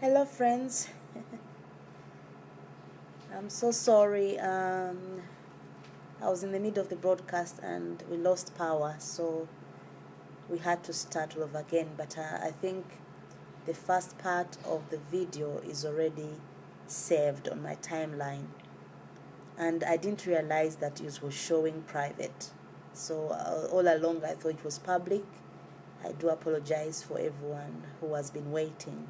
Hello, friends. I'm so sorry. I was in the middle of the broadcast and we lost power, so we had to start all over again. But I think the first part of the video is already saved on my timeline, and I didn't realize that it was showing private. So all along I thought it was public. I do apologize for everyone who has been waiting.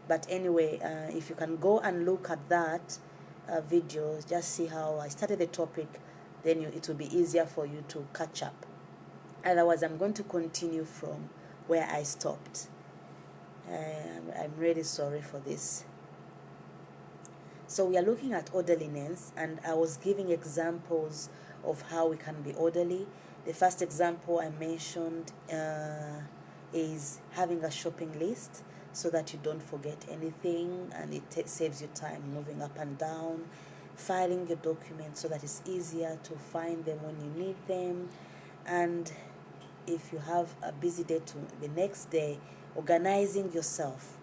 But anyway, if you can go and look at that video, just see how I started the topic, then it will be easier for you to catch up. Otherwise, I'm going to continue from where I stopped. I'm really sorry for this. So we are looking at orderliness, and I was giving examples of how we can be orderly. The first example I mentioned is having a shopping list so that you don't forget anything, and it saves you time moving up and down. Filing your documents so that it's easier to find them when you need them. And if you have a busy day the next day, organizing yourself,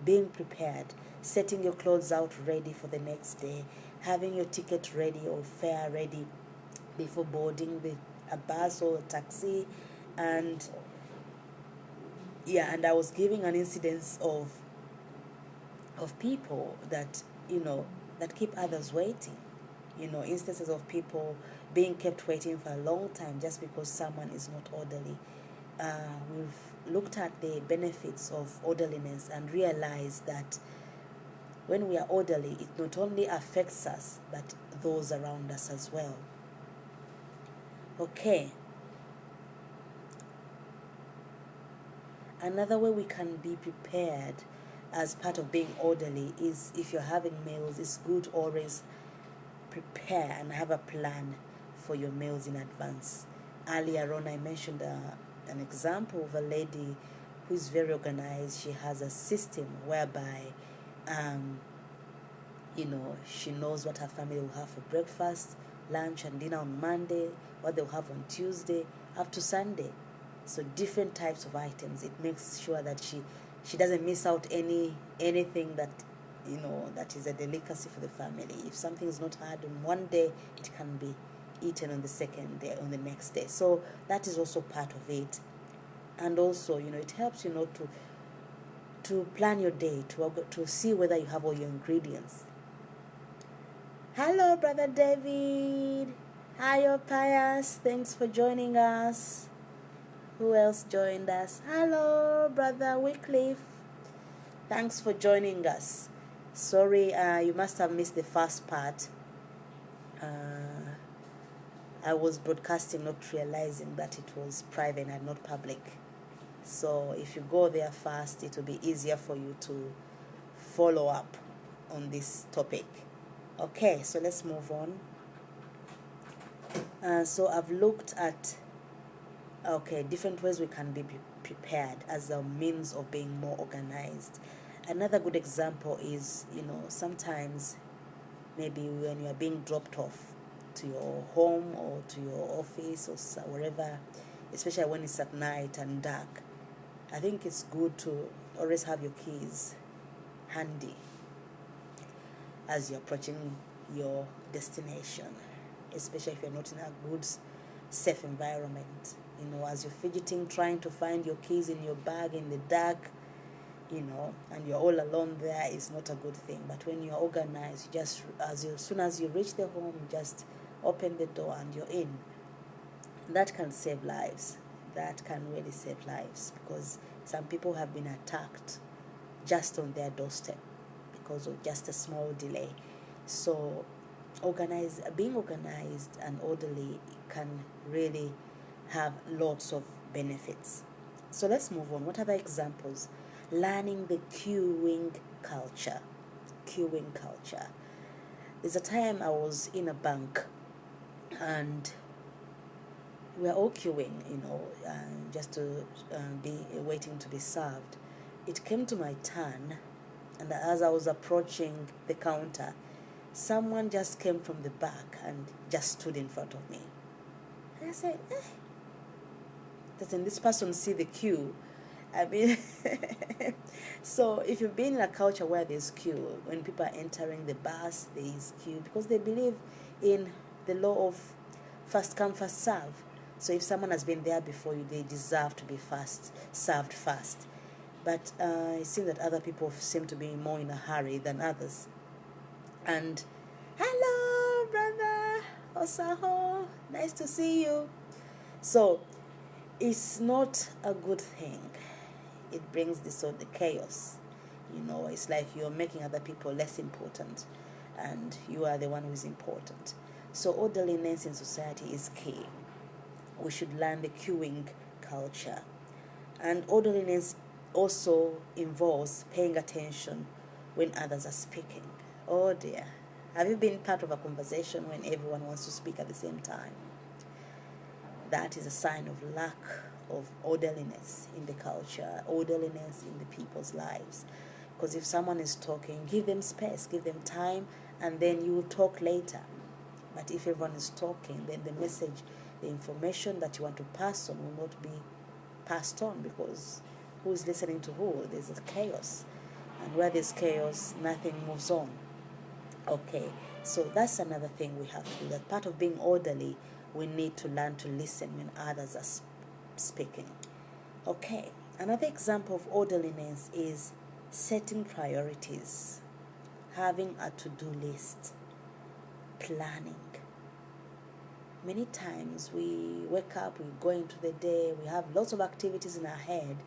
being prepared, setting your clothes out ready for the next day, having your ticket ready or fare ready before boarding a bus or a taxi. And I was giving an incidence of people that that keep others waiting. Instances of people being kept waiting for a long time just because someone is not orderly. We've looked at the benefits of orderliness and realized that when we are orderly, it not only affects us, but those around us as well. Okay. Another way we can be prepared as part of being orderly is, if you're having meals, it's good to always prepare and have a plan for your meals in advance. Earlier on, I mentioned an example of a lady who is very organized. She has a system whereby she knows what her family will have for breakfast, lunch, and dinner on Monday, what they'll have on Tuesday, up to Sunday. So different types of items. It makes sure that she doesn't miss out anything that that is a delicacy for the family. If something is not had on one day, it can be eaten on the second day, on the next day. So that is also part of it. And also, it helps to plan your day, to see whether you have all your ingredients. Hello, Brother David. Hi, Pius. Thanks for joining us. Who else joined us? Hello, Brother Wycliffe. Thanks for joining us. Sorry, you must have missed the first part. I was broadcasting not realizing that it was private and not public. So if you go there first, it will be easier for you to follow up on this topic. Okay, so let's move on. So I've looked at different ways we can be prepared as a means of being more organized. Another good example is, sometimes maybe when you are being dropped off to your home or to your office or wherever, especially when it's at night and dark, I think it's good to always have your keys handy as you're approaching your destination, especially if you're not in a good, safe environment. As you're fidgeting, trying to find your keys in your bag in the dark, and you're all alone there, is not a good thing. But when you're organized, as soon as you reach the home, you just open the door and you're in. That can save lives. That can really save lives, because some people have been attacked just on their doorstep because of just a small delay. So being organized and orderly can really have lots of benefits. So let's move on. What are the examples? Learning the queuing culture. There's a time I was in a bank and we were all queuing, just to be waiting to be served. It came to my turn, and as I was approaching the counter, someone just came from the back and just stood in front of me. And I said, doesn't this person see the queue? I mean, so if you've been in a culture where there's queue, when people are entering the bus, there is queue because they believe in the law of first come, first serve. So if someone has been there before you, they deserve to be first served first. But it seems that other people seem to be more in a hurry than others. And hello, brother Osaho, nice to see you. So it's not a good thing. It brings this sort of chaos. It's like you're making other people less important and you are the one who is important. So orderliness in society is key. We should learn the queuing culture. And orderliness also involves paying attention when others are speaking. Oh dear. Have you been part of a conversation when everyone wants to speak at the same time? That is a sign of lack of orderliness in the culture, orderliness in the people's lives. Because if someone is talking, give them space, give them time, and then you will talk later. But if everyone is talking, then the message, the information that you want to pass on will not be passed on, because who is listening to who? There's a chaos. And where there's chaos, nothing moves on. Okay, so that's another thing we have to do. That part of being orderly, we need to learn to listen when others are speaking. Okay, another example of orderliness is setting priorities, having a to-do list, planning. Many times we wake up, we go into the day, we have lots of activities in our head,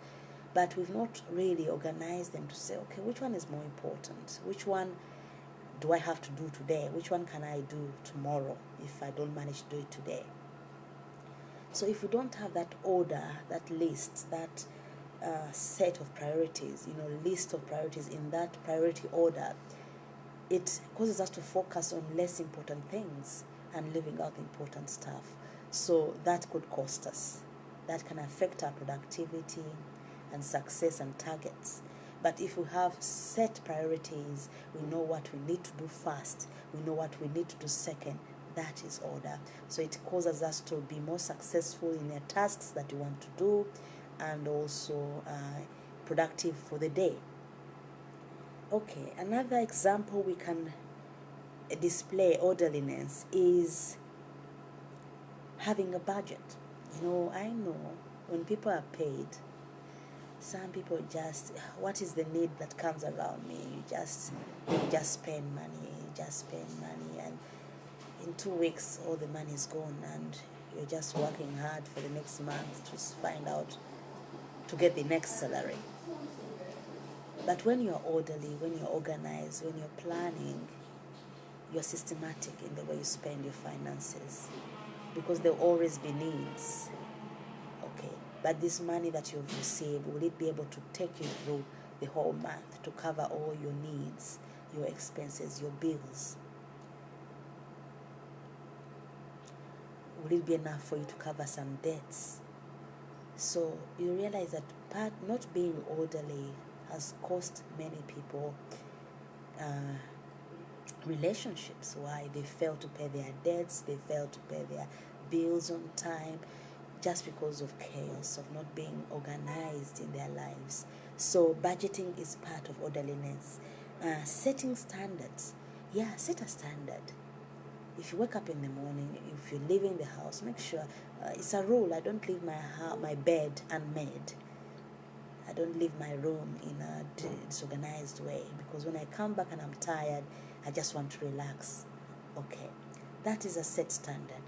but we've not really organized them to say, okay, which one is more important? Which one do I have to do today? Which one can I do tomorrow if I don't manage to do it today? So if you don't have that order, that list, that set of priorities, list of priorities in that priority order, it causes us to focus on less important things and leaving out important stuff. So that could cost us. That can affect our productivity and success and targets. But if we have set priorities, we know what we need to do first, we know what we need to do second, that is order. So it causes us to be more successful in the tasks that we want to do, and also productive for the day. Okay, another example we can display orderliness is having a budget. I know when people are paid, some people just, what is the need that comes around me? You just spend money, and in 2 weeks all the money is gone, and you're just working hard for the next month to find out to get the next salary. But when you're orderly, when you're organized, when you're planning, you're systematic in the way you spend your finances, because there'll always be needs. Okay, but this money that you've received, will it be able to take you through the whole month to cover all your needs, your expenses, your bills? Will it be enough for you to cover some debts? So you realize that not being orderly has cost many people relationships. Why? They fail to pay their debts, they fail to pay their bills on time, just because of chaos, of not being organized in their lives. So budgeting is part of orderliness. Setting standards. Yeah, set a standard. If you wake up in the morning, if you're leaving the house, make sure, it's a rule, I don't leave my bed unmade. I don't leave my room in a disorganized way, because when I come back and I'm tired, I just want to relax. Okay, that is a set standard.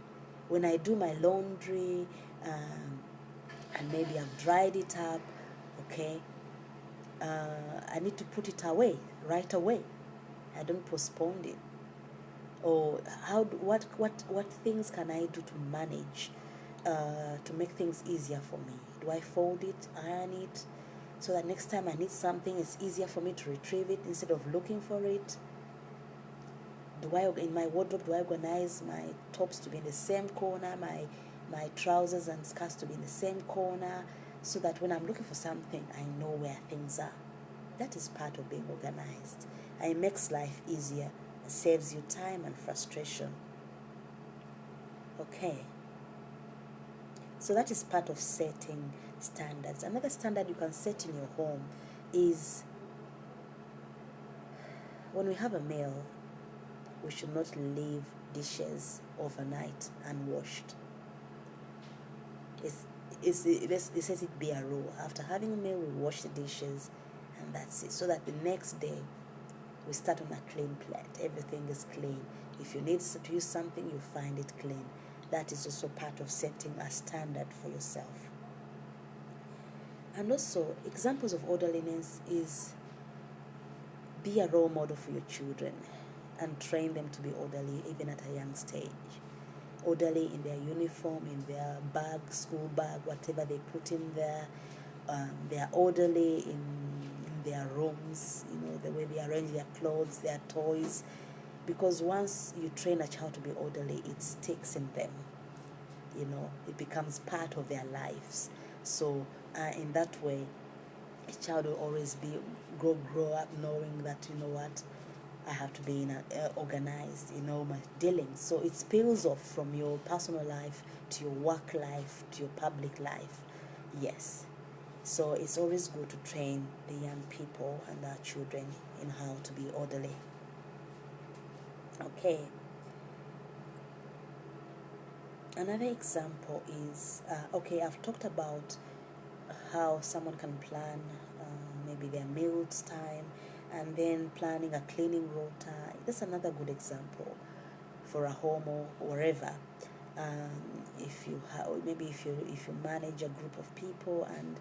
When I do my laundry, and maybe I've dried it up, okay, I need to put it away right away. I don't postpone it. Or what things can I do to manage, to make things easier for me? Do I fold it, iron it, so that next time I need something, it's easier for me to retrieve it instead of looking for it? In my wardrobe, do I organize my tops to be in the same corner, my trousers and skirts to be in the same corner, so that when I'm looking for something, I know where things are? That is part of being organized. And it makes life easier. It saves you time and frustration. Okay. So that is part of setting standards. Another standard you can set in your home is when we have a meal, we should not leave dishes overnight unwashed. It says it be a rule. After having a meal, we wash the dishes, and that's it. So that the next day, we start on a clean plate. Everything is clean. If you need to use something, you find it clean. That is also part of setting a standard for yourself. And also, examples of orderliness is be a role model for your children and train them to be orderly even at a young stage. Orderly in their uniform, in their bag, school bag, whatever they put in there. They are orderly in their rooms, the way they arrange their clothes, their toys. Because once you train a child to be orderly, it sticks in them. It becomes part of their lives. So in that way, a child will always grow up knowing that, I have to be organized in all my dealings. So it spills off from your personal life to your work life to your public life. Yes. So it's always good to train the young people and our children in how to be orderly. Okay. Another example is, I've talked about how someone can plan maybe their meals time, and then planning a cleaning rota. That's another good example for a home or wherever. If you manage a group of people and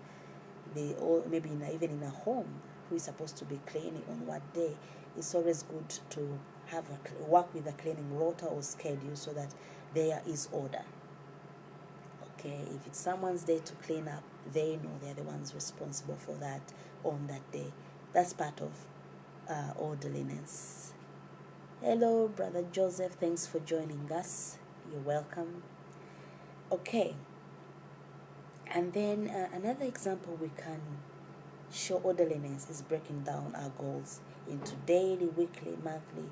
they all maybe even in a home who is supposed to be cleaning on what day, it's always good to have work with a cleaning rota or schedule so that there is order. Okay, if it's someone's day to clean up, they know they're the ones responsible for that on that day. That's part of orderliness. Hello, Brother Joseph. Thanks for joining us. You're welcome. Okay. And then another example we can show orderliness is breaking down our goals into daily, weekly, monthly,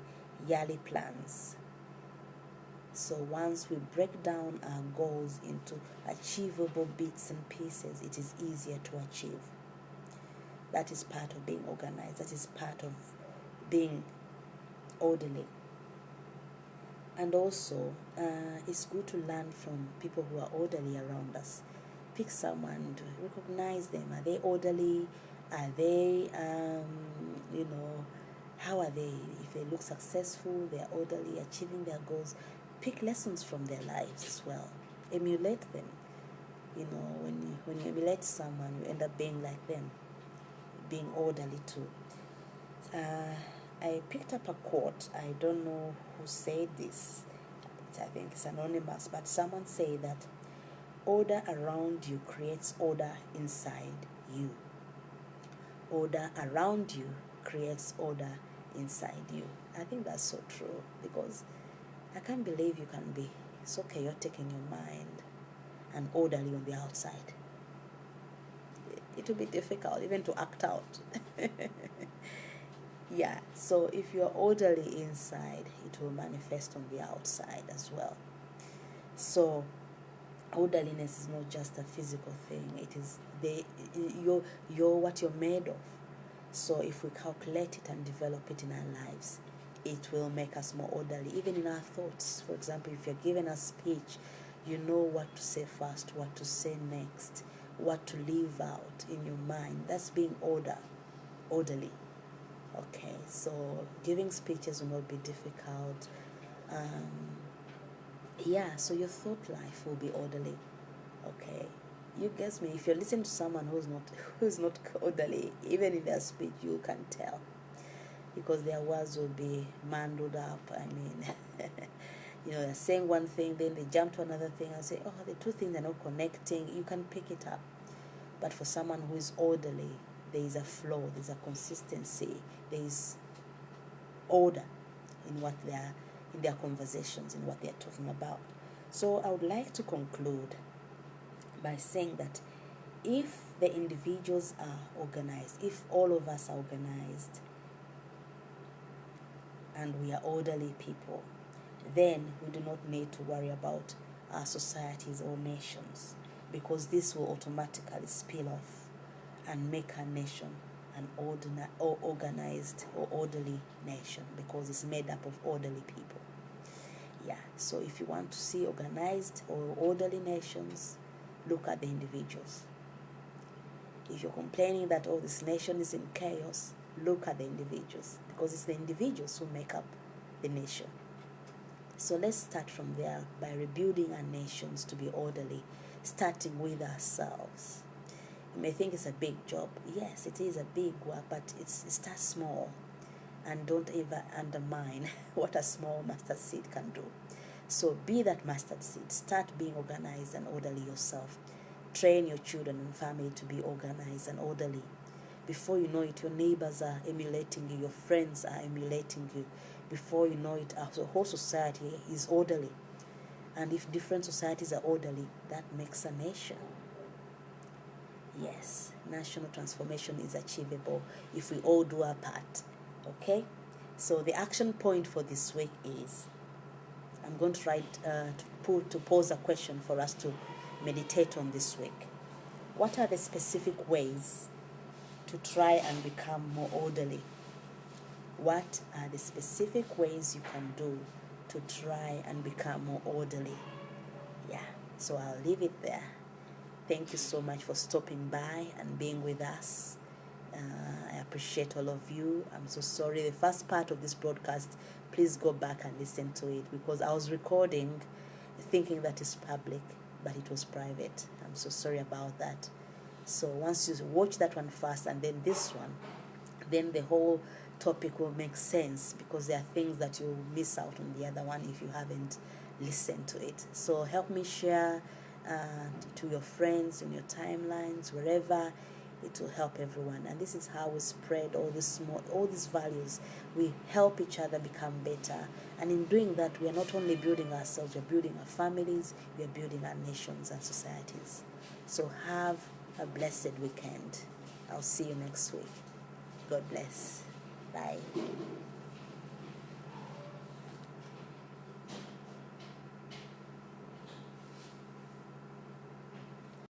yearly plans. So once we break down our goals into achievable bits and pieces, it is easier to achieve. That is part of being organized. That is part of being orderly. And also, it's good to learn from people who are orderly around us. Pick someone to recognize them. Are they orderly? Are they, how are they? If they look successful, they're orderly, achieving their goals. Pick lessons from their lives as well. Emulate them. When you emulate someone, you end up being like them, being orderly too. I picked up a quote. I don't know who said this. I think it's anonymous, but someone said that order around you creates order inside you. Order around you creates order inside you. I think that's so true, because I can't believe you can be so chaotic in your mind and orderly on the outside. It will be difficult even to act out. Yeah, so if you're orderly inside, it will manifest on the outside as well. So orderliness is not just a physical thing. It is you're what you're made of. So if we calculate it and develop it in our lives, it will make us more orderly, even in our thoughts. For example, if you're given a speech, you know what to say first, what to say next, what to leave out in your mind. That's being orderly. Okay, so giving speeches will not be difficult. So your thought life will be orderly. Okay, you guess me. If you're listening to someone who's not orderly, even in their speech, you can tell, because their words will be mandled up. I mean, they're saying one thing, then they jump to another thing and say, oh, the two things are not connecting. You can pick it up. But for someone who is orderly, there is a flow, there's a consistency, there is order in their conversations, in what they are talking about. So I would like to conclude by saying that if the individuals are organized, if all of us are organized, and we are orderly people, then we do not need to worry about our societies or nations. because this will automatically spill off and make our nation an organized or orderly nation, because it's made up of orderly people. Yeah, so if you want to see organized or orderly nations, look at the individuals. If you're complaining that, oh, this nation is in chaos, look at the individuals, because it's the individuals who make up the nation. So let's start from there by rebuilding our nations to be orderly, starting with ourselves. You may think it's a big job. Yes, it is a big work, but it starts small. And don't ever undermine what a small mustard seed can do. So be that mustard seed. Start being organized and orderly yourself. Train your children and family to be organized and orderly. Before you know it, your neighbors are emulating you, your friends are emulating you. Before you know it, the whole society is orderly. And if different societies are orderly, that makes a nation. Yes, national transformation is achievable if we all do our part. Okay? So the action point for this week is, I'm going to write to pose a question for us to meditate on this week. What are the specific ways to try and become more orderly? What are the specific ways you can do to try and become more orderly? Yeah, so I'll leave it there. Thank you so much for stopping by and being with us. I appreciate all of you. I'm so sorry. The first part of this broadcast, please go back and listen to it, because I was recording thinking that it's public, but it was private. I'm so sorry about that. So once you watch that one first and then this one, then the whole topic will make sense, because there are things that you will miss out on the other one if you haven't listened to it. So help me share to your friends, in your timelines, wherever. It will help everyone. And this is how we spread all these values. We help each other become better. And in doing that, we are not only building ourselves, we are building our families, we are building our nations and societies. So have a blessed weekend. I'll see you next week. God bless. Bye.